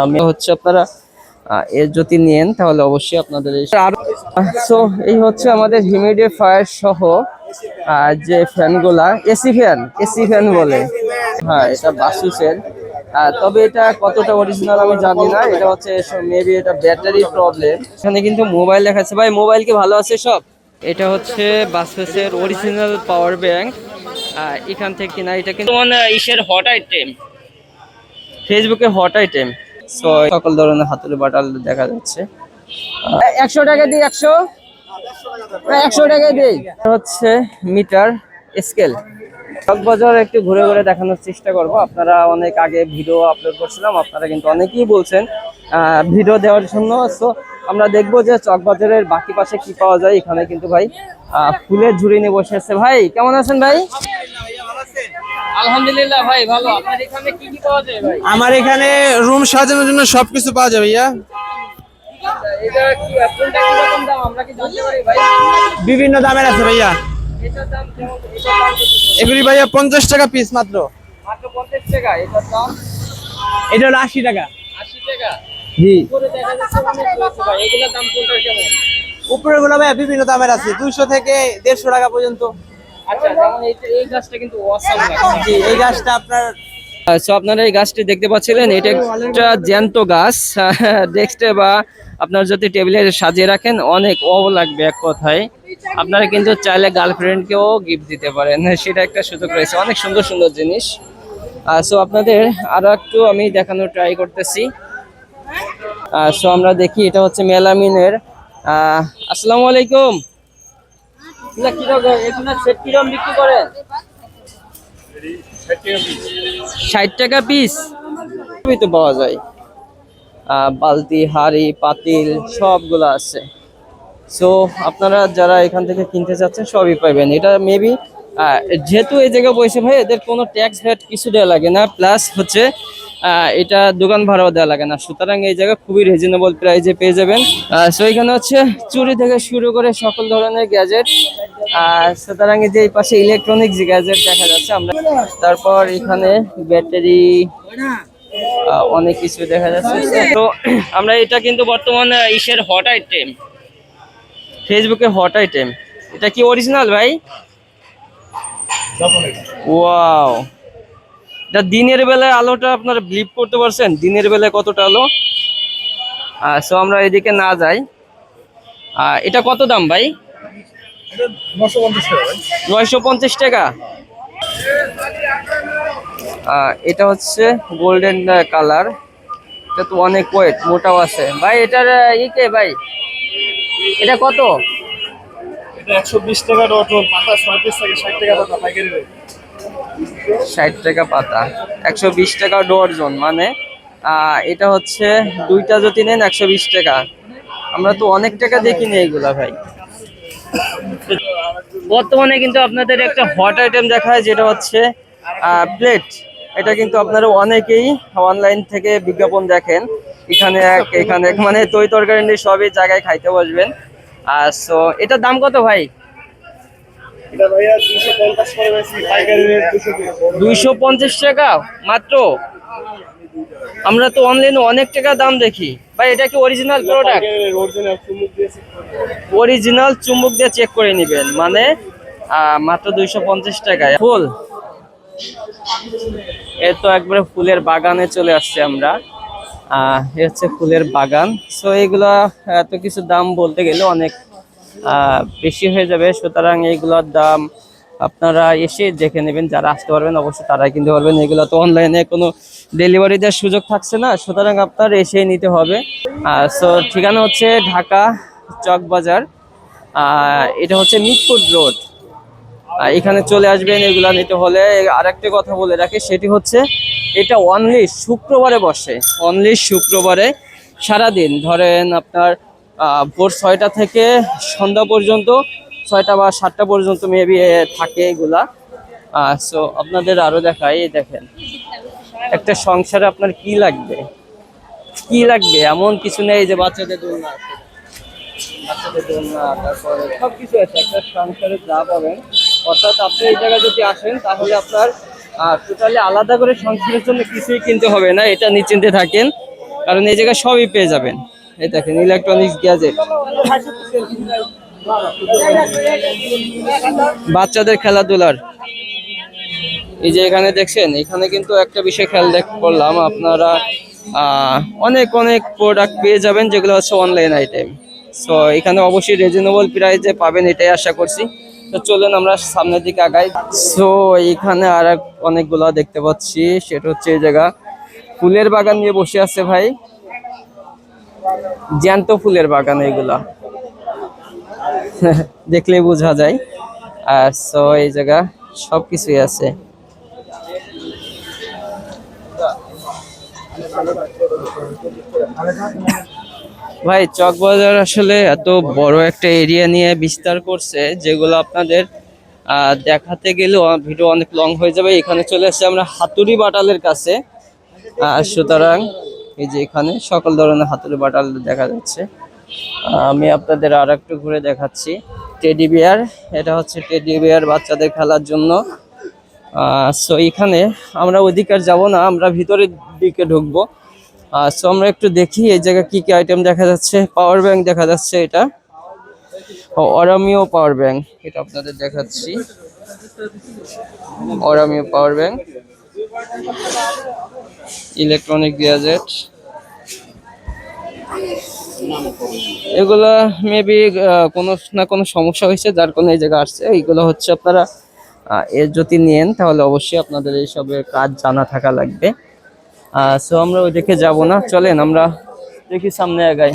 আমি হচ্ছে আপনারা এর যদি নেন তাহলে অবশ্যই আপনাদের সো এই হচ্ছে আমাদের হিউমিডিফায়ার সহ যে ফ্যানগুলা এসি ফ্যান বলে। হ্যাঁ, এটা বাসুসের। তবে এটা কতটা অরিজিনাল আমি জানি না, এটা হচ্ছে মেবি এটা ব্যাটারি প্রবলেম। এখানে কিন্তু মোবাইল দেখাচ্ছে। ভাই মোবাইল কি ভালো আছে সব? এটা হচ্ছে বাসুসের অরিজিনাল পাওয়ার ব্যাংক। এখান থেকে কিনা, এটা কিন্তু ইসের হট আইটেম, ফেসবুকে হট আইটেম। সো সকল ধরনের হাতুড়ি বাটাল দেখা যাচ্ছে। 100 টাকা দিই, 100 টাকা দিই। হচ্ছে মিটার স্কেল। চকবাজার একটু ঘুরে ঘুরে দেখানোর চেষ্টা করব। আপনারা অনেক আগে ভিডিও আপলোড করছিলাম, আপনারা কিন্তু অনেকেই বলছেন ভিডিও দেওয়ার জন্য। সো আমরা দেখবো যে চকবাজারের বাকি পাশে কি পাওয়া যায়। এখানে কিন্তু ভাই ফুলের ঝুড়ি নিয়ে বসে আছে। ভাই কেমন আছেন ভাই? আলহামদুলিল্লাহ ভাই ভালো। আপনার এখানে কি কি পাওয়া যায় ভাই? আমার এখানে রুম সাজানোর জন্য সবকিছু পাওয়া যাবে ভাইয়া। এটা কি কোনটা কি রকম দাম আমরা কি জানতে পারি ভাই? বিভিন্ন দামের আছে ভাইয়া। এটার দাম কেমন? এটার দাম এগুলি ভাইয়া 50 টাকা পিস মাত্র। মাত্র 50 টাকা। এটার দাম এটা হলো 80 টাকা। 80 টাকা। জি, উপরে দেখা যাচ্ছে অনেক রয়েছে ভাই। এগুলোর দাম কোনটা কেমন? উপরে গুলো ভাইয়া বিভিন্ন দামের আছে, 200 থেকে 150 টাকা পর্যন্ত। আচ্ছা, যেমন এই গাছটা কিন্তু অসাম লাগছে। জি, এই গাছটা আপনার সো আপনারা এই গাছটি দেখতে পাচ্ছিলেন, এটা একটা জ্যান্ত গাছ। ডেস্কে বা আপনার যদি টেবিলে সাজিয়ে রাখেন অনেক লাগবে এক কথায়। আপনারা কিন্তু চাইলে গার্লফ্রেন্ডকেও গিফট দিতে পারেন, সেটা একটা সুযোগ রয়েছে। অনেক সুন্দর সুন্দর জিনিস। সো আপনাদের আরো একটু আমি দেখানোর ট্রাই করতেছি। সো আমরা দেখি, এটা হচ্ছে মেলামিনের। আসসালামু আলাইকুম। এগুলা সেট কিরকম বিক্রি করেন? 60 টাকা পিস তো পাওয়া যায়। বালতি, হাড়ি, পাতিল সবগুলো আছে। সো আপনারা যারা এখান থেকে কিনতে চাচ্ছেন সবই পাবেন। এটা মেবি যেহেতু এই জায়গায় বসে ভাই, এদের কোনো ট্যাক্স ভ্যাট কিছু দেওয়া লাগে না, প্লাস হচ্ছে এটা দোকান ভাড়াও দেওয়া লাগে না। সুতরাং এই জায়গা খুবই রিজনেবল প্রাইসে পেয়ে যাবেন। সো এখানে হচ্ছে চুরি থেকে শুরু করে সকল ধরনের গ্যাজেট। সুতরাং এই যে এই পাশে ইলেকট্রনিক্স গ্যাজেট দেখা যাচ্ছে আমরা। তারপর এখানে ব্যাটারি, অনেক কিছু দেখা যাচ্ছে। তো আমরা এটা কিন্তু বর্তমানে ইসের হট আইটেম, ফেসবুকে হট আইটেম। এটা কি অরিজিনাল ভাই? ওয়াও, এটা দিনের বেলায় আলোটা আপনারা ব্লিপ করতে পারছেন, দিনের বেলায় কতটা আলো। সো আমরা এদিকে না যাই। এটা কত দাম ভাই? 950 টাকা। এটা হচ্ছে গোল্ডেন কালার। এটা তো অনেক ওয়েট, মোটাও আছে ভাই। এটার কে ভাই, এটা কত? এটা 120 টাকা ডজন, পাতা 6 পিস থাকে, 60 টাকা পাতা পাইকারি রেট। 60 টাকা পাতা, 120 টাকা ডজন। মানে এটা হচ্ছে দুইটা যদি নেন 120 টাকা। আমরা তো অনেক টাকা দেখিনি এইগুলা ভাই। বর্তমানে কিন্তু আপনাদের একটা হট আইটেম দেখায়, যেটা হচ্ছে প্লেট। এটা কিন্তু আপনারা অনেকেই অনলাইন থেকে বিজ্ঞাপন দেখেন, এখানে এখানে মানে তৈ তরকারি নিয়ে সবই জায়গায় খাইতে বসবেন। সো এটার দাম কত ভাই? এটা ভাইয়া 250 করে বেশি, পাইকারি রেট 250 টাকা মাত্র। আমরা তো অনলাইনে অনেক টাকা দাম দেখি ভাই। এটা কি অরিজিনাল প্রোডাক্ট? অরিজিনাল চুমুক দিয়েছে। অরিজিনাল চুম্বক দিয়ে চেক করে নেবেন, মানে মাত্র 250 টাকায় ফুল। এ তো একবারে ফুলের বাগানে চলে আসছে আমরা। এ হচ্ছে ফুলের বাগান। সো এগুলা এত কিছু দাম বলতে গেলে অনেক বেশি হয়ে যাবে। সুতরাং এইগুলোর দাম আপনারা এসে দেখে নেবেন। যারা আসতে পারবেন অবশ্যই তারাই কিনতে পারবেন। এগুলো তো অনলাইনে কোনো ডেলিভারি দেওয়ার সুযোগ থাকছে না, সুতরাং আপনার এসে নিতে হবে। সো ঠিকানা হচ্ছে ঢাকা চকবাজার। এটা হচ্ছে মিরপুর রোড। এখানে চলে আসবেন এগুলা নিতে হলে। আরেকটা কথা বলে রাখি, সেটি হচ্ছে এটা অনলি শুক্রবারে বসে। অনলি শুক্রবারে সারাদিন, ধরেন আপনার ভোর 6টা থেকে সন্ধ্যা পর্যন্ত, 6টা বা 7টা পর্যন্ত মেবি থাকে এগুলা। সো আপনাদের আরো দেখাই, দেখেন একটা সংসারে আপনার কি লাগবে, কি লাগবে এমন কিছু নেই যে বাচ্চাদের দোলনা আছে, বাচ্চাদের দোলনা, তারপরে সবকিছু আছে একটা সংসারে যা পাবেন। অর্থাৎ আপনি এই জায়গায় যদি আসেন তাহলে আপনার টোটালি আলাদা করে সংসারের জন্য কিছুই কিনতে হবে না, এটা নিশ্চিন্তে থাকেন। কারণ এই জায়গায় সবই পেয়ে যাবেন। এই দেখেন ইলেকট্রনিক্স গ্যাজেট, বাচ্চাদের খেলাধুলার। এই যে এখানে দেখছেন, এখানে কিন্তু একটা বিষয় খেয়াল করলাম, আপনারা অনেক অনেক প্রোডাক্ট পেয়ে যাবেন যেগুলো হচ্ছে অনলাইন আইটেম। সো এখানে অবশ্যই রিজনেবল প্রাইসে পাবেন এটাই আশা করছি। তো চলুন আমরা সামনের দিকে আগাই। সো এইখানে আর অনেকগুলো দেখতে পাচ্ছি, সেটা হচ্ছে এই জায়গা ফুলের বাগান নিয়ে বসে আছে ভাই, জ্যান্ত ফুলের বাগান এইগুলা দেখলেই বোঝা যায়। আর সো এই জায়গা সবকিছুই আছে। ভাই চকবাজার আসলে এত বড় একটা এরিয়া নিয়ে বিস্তার করছে, যেগুলো আপনাদের দেখাতে গেলেও ভিডিও অনেক লং হয়ে যাবে। এখানে চলে আসছে আমরা হাতুড়ি বাটালের কাছে। সুতরাং এই যে এখানে সকল ধরনের হাতুড়ি বাটাল দেখা যাচ্ছে। আমি আপনাদের আর একটু ঘুরে দেখাচ্ছি। টেডি বিয়ার, এটা হচ্ছে টেডি বিয়ার বাচ্চাদের খেলার জন্য। সো এখানে আমরা ওইদিকে আর যাবো না, আমরা ভিতরের দিকে ঢুকবো। সো আমরা একটু দেখি এই জায়গায় কি কি আইটেম দেখা যাচ্ছে। পাওয়ার ব্যাংক দেখা যাচ্ছে, এটা অরামিও পাওয়ার ব্যাংক, এটা আপনাদের দেখাচ্ছি। অরামিও পাওয়ার ব্যাংক, ইলেকট্রনিক গ্যাজেট, এগুলা মেবি কোনো না কোনো সমস্যা হয়েছে যার কোনো এই জায়গায় আসছে। এইগুলো হচ্ছে আপনারা এর যদি নেন তাহলে অবশ্যই আপনাদের এইসবের কাজ জানা থাকা লাগবে। সো আমরা ওইদিকে যাব না, চলেন আমরা দেখি সামনে আগাই।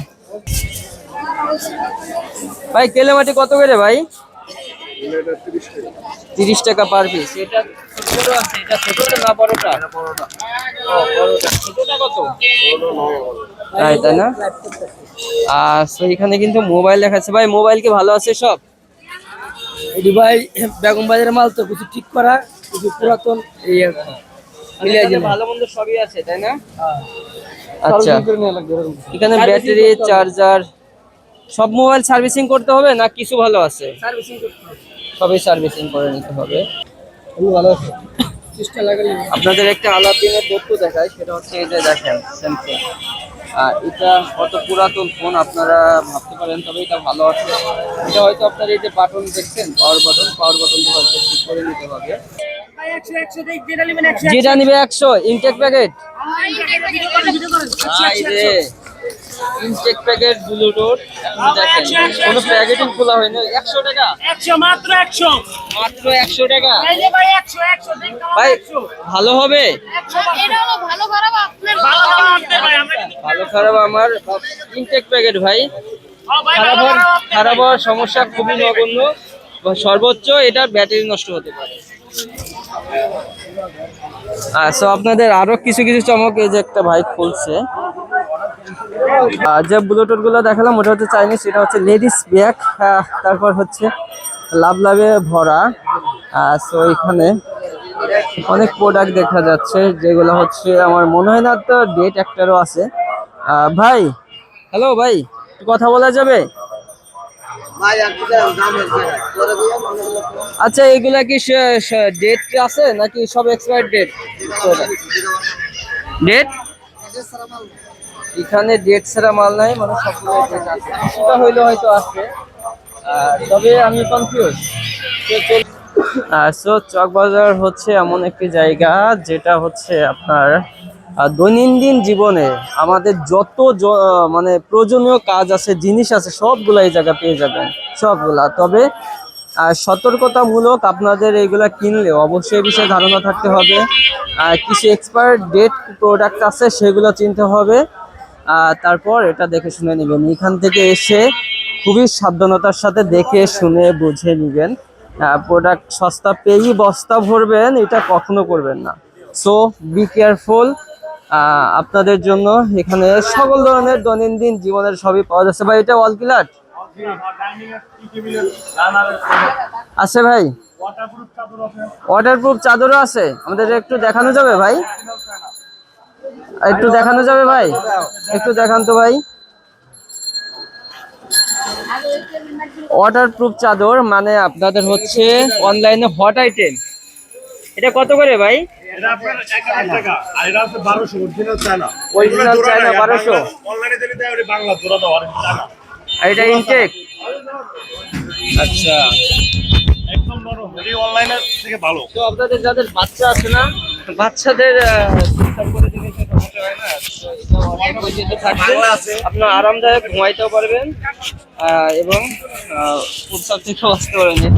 ভাই কেলেমাটি কত করে ভাই? 30 টাকা পার পিস। এটা ছোট আছে, এটা ছোটটা না বড়টা? বড়টা। ছোটটা কত? তাই না? সো এখানে কিন্তু মোবাইল দেখাচ্ছে ভাই। মোবাইল কি ভালো আছে সব? এটি ভাই বেগম বাজারের মাল তো, কিছু ঠিক করা, কিছু পুরাতন, এই আর কি। ভালো মন্দ সবই আছে তাই না? আচ্ছা, এখানে ব্যাটারি, চার্জার, সব মোবাইল সার্ভিসিং করতে হবে না কিছু ভালো আছে? সবই সার্ভিসিং করে নিতে হবে। ভালো আছে, চেষ্টা লাগালে। আপনাদের একটা আলাদিনের তথ্য দেখায়, সেটা হচ্ছে এই যে দেখেন স্যামসাং। এটা কত পুরাতন ফোন আপনারা ভাবতে পারেন, তবে এটা ভালো আছে। এটা হয়তো আপনার এই যে বাটন দেখছেন, পাওয়ার বাটন হয়তো ঠিক করে নিতে হবে। যেটা নিবে 100 intake packet. Intake packet bluetooth দেখেন, কোনো প্যাকেটিং খোলা হয়নি। 100 টাকা, 100 মাত্র 100 মাত্র 100 টাকা। এই যে ভাই 100 100 দেখতে হবে। ভাই ভালো হবে? এটা হলো ভালো খারাপ আপনার ভালো খারাপ ভাই, আমরা কিন্তু ভালো খারাপ আমার ইনটেক প্যাকেট ভাই। ভাই খারাপ হওয়ার সমস্যা খুবই নগণ্য, সর্বোচ্চ এটা ব্যাটারি নষ্ট হতে পারে। সো আপনাদের আরো কিছু কিছু চমক, এই যে একটা ভাই খুলছে। যে ব্লুটুথ গুলো দেখালাম ওটা হচ্ছে চাইনিজ, এটা হচ্ছে লেডিস ব্যাগ। তারপর হচ্ছে লাভ লাভে ভরা। সো এখানে অনেক প্রোডাক্ট দেখা যাচ্ছে, যেগুলো হচ্ছে আমার মনে হয় না তো ডেট একটারও আছে। ভাই হ্যালো ভাই, কথা বলা যাবে? আচ্ছা, এগুলা কি ডেট আছে নাকি সব এক্সপায়ার ডেট? ডেট এখানে ডেট ছাড়া মাল নাই, মানে সবগুলো ডেট আছে, কিছুটা হইলে হয়তো আছে, তবে আমি কনফিউজ। সো চকবাজার হচ্ছে এমন একটি জায়গা যেটা হচ্ছে আপনার দৈনন্দিন জীবনে আমাদের যত মানে প্রয়োজনীয় কাজ আছে, জিনিস আছে, সবগুলো এই জায়গা পেয়ে যাবেন, সবগুলা। তবে সতর্কতামূলক আপনাদের এইগুলা কিনলে অবশ্যই বিষয়ে ধারণা থাকতে হবে। কিছু এক্সপায়ার ডেট প্রোডাক্ট আছে, সেগুলো চিনতে হবে। তারপর এটা দেখে শুনে নেবেন। এখান থেকে এসে খুবই সাবধানতার সাথে দেখে শুনে বুঝে নেবেন। প্রোডাক্ট সস্তা পেয়েই বস্তা ভরবেন, এটা কখনো করবেন না। So be careful. আপনাদের জন্য এখানে সকল ধরনের দৈনন্দিন জীবনের সবই পাওয়া যাচ্ছে। ভাই এটা ওয়াল কিলার আছে ভাই? ওয়াটারপ্রুফ চাদরও আছে, আমাদের একটু দেখানো যাবে ভাই? একটু দেখানো যাবে ভাই? একটু দেখান তো ভাই। ওয়াটারপ্রুফ চাদর মানে আপনাদের হচ্ছে অনলাইনে হট আইটেম, এটা কত করে ভাই? এটা আপনার 1000 টাকা আর এটা আছে 1200 অরিজিনাল চায়না। Original চায়না 1200 অনলাইনে দিলে দেয় ওটা বাংলা জোড়া দাও আর চায়না। আর এটা ইনটেক। আচ্ছা, একদম নরম, এই অনলাইনে থেকে ভালো। তো আপনাদের যাদের বাচ্চা আছে না, বাচ্চাদের ঠিকঠাক করে দিলে সেটা হতে হয় না। তো এটা অনেক পর্যন্ত থাকবে, আপনার আরামদায়ক ঘুমাইতেও পারবেন এবং উৎসব থেকেও আসতে পারবেন।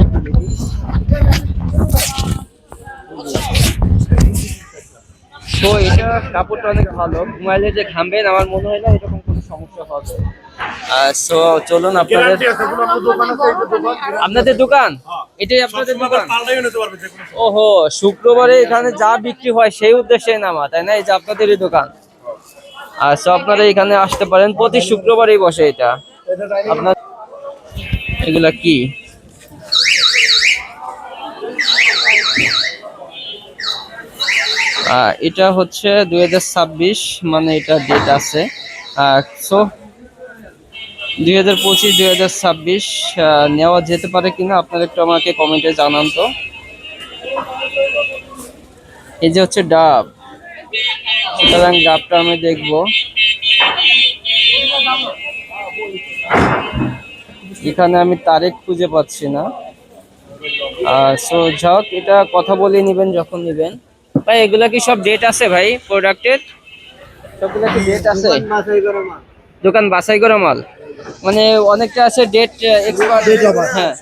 তো এটা কাপড়টা অনেক ভালো, ঘুমাইলে যে ঘামবেন আমার মনে হয় না এরকম কোনো সমস্যা হবে। সো চলুন আপনাদের গ্যারান্টি আছে, কোনো আপনার দোকান আছে, এই যে দোকান আপনাদের দোকান, এটাই আপনাদের দোকান। পাল্টাইও নিতে পারবে যে কোনো সময়। ওহো, শুক্রবারে এখানে যা বিক্রি হয় সেই উদ্দেশ্যে নামা, তাই না? এই যে আপনাদেরই দোকান। সো আপনারা এখানে আসতে পারেন, প্রতি শুক্রবারই বসে এটা। আপনার এগুলা কি? এটা হচ্ছে 2026, মানে এটা ডেট আছে। সো 2025 2026 নেওয়া যেতে পারে কিনা আপনারা একটু আমাকে কমেন্টে জানান তো। এই যে হচ্ছে ডাব, সুতরাং ডাবটা আমি দেখবো। এখানে আমি তারিখ খুঁজে পাচ্ছি না। সো যাক, এটা কথা বলে নিবেন যখন নিবেন। ভাই এগুলা কি সব ডেট আছে ভাই প্রোডাক্টের? সবগুলা কি ডেট আছে? দোকান বাছাই করা মাল, মানে অনেকটা আছে ডেট এক্সপায়ার। হ্যাঁ,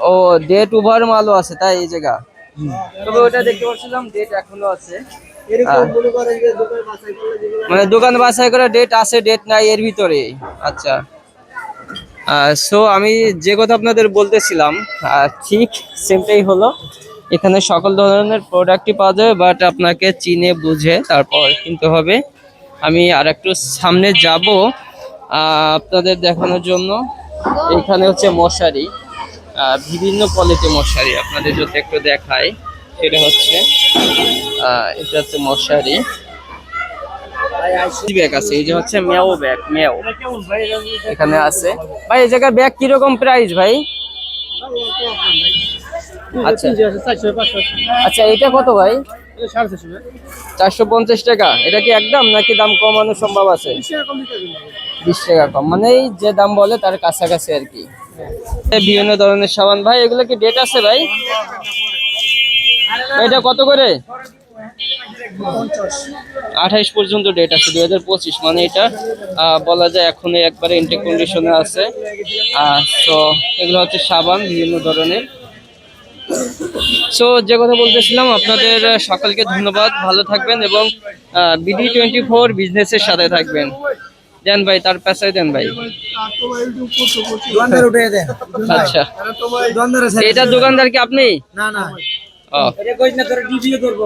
ও ডেট ওভার মালও আছে তাই এই জায়গা। তবে ওটা দেখতে পাচ্ছিলাম ডেট এখনো আছে। মানে দোকান বাছাই করা ডেট আছে, ডেট নাই এর ভিতরে। আচ্ছা, সো আমি যে কথা আপনাদের বলতেছিলাম ঠিক সেমটাই হলো। এখানে সকল ধরনের প্রোডাক্টই পাওয়া যাবে, বাট আপনাকে চিনে বুঝে তারপর কিনতে হবে। আমি আর একটু সামনে যাব আপনাদের দেখানোর জন্য। এখানে হচ্ছে মশারি, বিভিন্ন কোয়ালিটি মশারি আপনাদের যদি একটু দেখাই। সেটা হচ্ছে এটা হচ্ছে মশারি ব্যাগ আছে, এই যে হচ্ছে মেও ব্যাগ, মেও এখানে আছে। ভাই এই জায়গার ব্যাগ কিরকম প্রাইস ভাই? আচ্ছা আচ্ছা, এটা কত ভাই? 450 টাকা। এটা কি একদম নাকি দাম কমানোর সম্ভব আছে? 20 টাকা কম, মানে এই যে দাম বলে তার কাছাকাছি আর কি। বিভিন্ন ধরনের সাবান। ভাই এগুলো কি ডেট আছে ভাই? এটা কত করে? 28 পর্যন্ত ডেট আছে, 2025, মানে এটা বলা যায় এখনো একবারে ইনটেক কন্ডিশনে আছে। তো এগুলো হচ্ছে সাবান বিভিন্ন ধরনের। সো যে কথা বলতেছিলাম, আপনাদের সকলকে ধন্যবাদ, ভালো থাকবেন এবং BD24 বিজনেসের সাথে থাকবেন। দেন ভাই, তার পেছায় দেন ভাই। আচ্ছা, এটা দোকানদার কি আপনি? না না, ও এটা কইছ না তোরা ডিভিও করব।